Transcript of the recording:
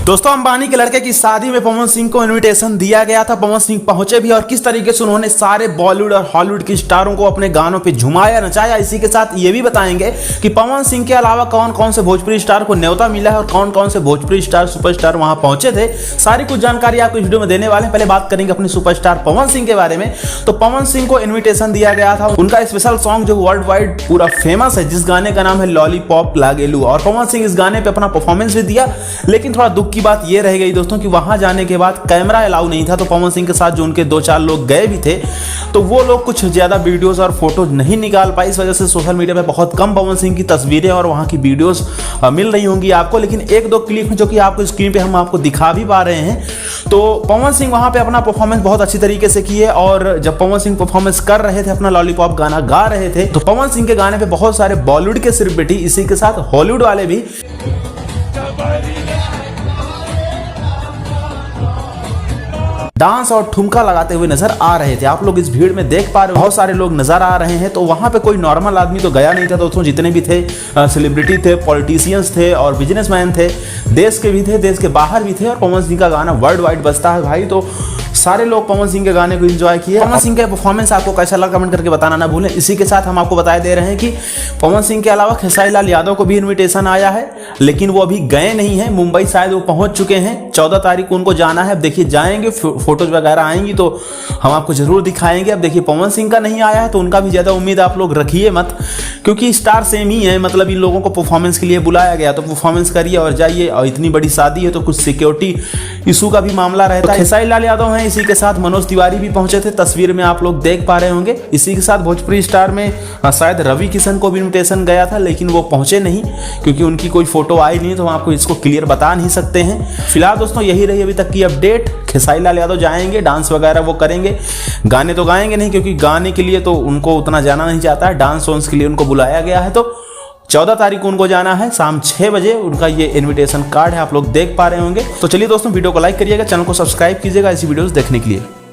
दोस्तों अंबानी के लड़के की शादी में पवन सिंह को इनविटेशन दिया गया था। पवन सिंह पहुंचे भी और किस तरीके से उन्होंने सारे बॉलीवुड और हॉलीवुड की स्टारों को अपने गानों पे झुमाया नचाया। इसी के साथ ये भी बताएंगे कि पवन सिंह के अलावा कौन कौन से भोजपुरी स्टार को न्योता मिला है और कौन कौन से भोजपुरी स्टार सुपरस्टार वहां पहुंचे थे। सारी कुछ जानकारी आपको इस वीडियो में देने वाले हैं। पहले बात करेंगे अपने सुपरस्टार पवन सिंह के बारे में। तो पवन सिंह को इन्विटेशन दिया गया था। उनका स्पेशल सॉन्ग जो वर्ल्ड वाइड पूरा फेमस है, जिस गाने का नाम है लॉलीपॉप लागेलू, और पवन सिंह इस गाने पे अपना परफॉर्मेंस भी दिया। लेकिन थोड़ा दुख की बात ये रह गई दोस्तों कि वहां जाने के बाद कैमरा अलाउ नहीं था। तो पवन सिंह के साथ जो उनके 2-4 लोग गए भी थे तो वो लोग कुछ ज्यादा वीडियोस और फोटोज नहीं निकाल पाए। इस वजह से सोशल मीडिया पे बहुत कम पवन सिंह की तस्वीरें और वहां की वीडियोस मिल रही होंगी आपको। लेकिन 1-2 क्लिप जो कि आपको स्क्रीन पे हम आपको दिखा भी पा रहे हैं, तो पवन सिंह वहां पे अपना परफॉर्मेंस बहुत अच्छी तरीके से किए। और जब पवन सिंह परफॉर्मेंस कर रहे थे, अपना लॉलीपॉप गाना गा रहे थे, तो पवन सिंह के गाने पे बहुत सारे बॉलीवुड के सेलिब्रिटी, इसी के साथ हॉलीवुड वाले भी डांस और ठुमका लगाते हुए नजर आ रहे थे। आप लोग इस भीड़ में देख पा रहे हो, बहुत सारे लोग नजर आ रहे हैं। तो वहां पे कोई नॉर्मल आदमी तो गया नहीं था दोस्तों। जितने भी थे सेलिब्रिटी थे, पॉलिटिशियंस थे और बिजनेसमैन थे, देश के भी थे, देश के बाहर भी थे। और पवन सिंह का गाना वर्ल्ड वाइड बजता है भाई, तो सारे लोग पवन सिंह के गाने को एंजॉय किए। पवन सिंह का परफॉर्मेंस आपको कैसा लगा कमेंट करके बताना ना भूलें। इसी के साथ हम आपको बताए दे रहे हैं कि पवन सिंह के अलावा खेसारी लाल यादव को भी इनविटेशन आया है, लेकिन वो अभी गए नहीं है। मुंबई शायद वो पहुंच चुके हैं। 14 तारीख को उनको जाना है। अब देखिए जाएंगे, फोटोज वगैरह आएंगी तो हम आपको जरूर दिखाएंगे। अब देखिए पवन सिंह का नहीं आया है तो उनका भी ज्यादा उम्मीद आप लोग रखिए मत, क्योंकि स्टार सेम ही है। मतलब इन लोगों को परफॉर्मेंस के लिए बुलाया गया तो परफॉर्मेंस करिए और जाइए। और इतनी बड़ी शादी है तो कुछ सिक्योरिटी इशू का भी मामला रहता है। खेसारी लाल यादव हैं, इसी के साथ मनोज तिवारी भी पहुंचे थे, तस्वीर में आप लोग देख पा रहे होंगे। इसी के साथ भोजपुरी स्टार में शायद रवि किशन को भी इनविटेशन गया था, लेकिन वो पहुंचे नहीं क्योंकि उनकी कोई फोटो आई नहीं, तो हम आपको इसको क्लियर बता नहीं सकते हैं। फिलहाल दोस्तों यही रही अभी तक की अपडेट। खेसारी लाल यादव जाएंगे, डांस वगैरह वो करेंगे, गाने तो गाएंगे नहीं क्योंकि गाने के लिए तो उनको उतना जाना नहीं चाहता है। डांस वांस के लिए उनको बुलाया गया है। तो 14 तारीख को उनको जाना है शाम 6 बजे। उनका ये इनविटेशन कार्ड है, आप लोग देख पा रहे होंगे। तो चलिए दोस्तों वीडियो को लाइक करिएगा, चैनल को सब्सक्राइब कीजिएगा ऐसी वीडियोस देखने के लिए।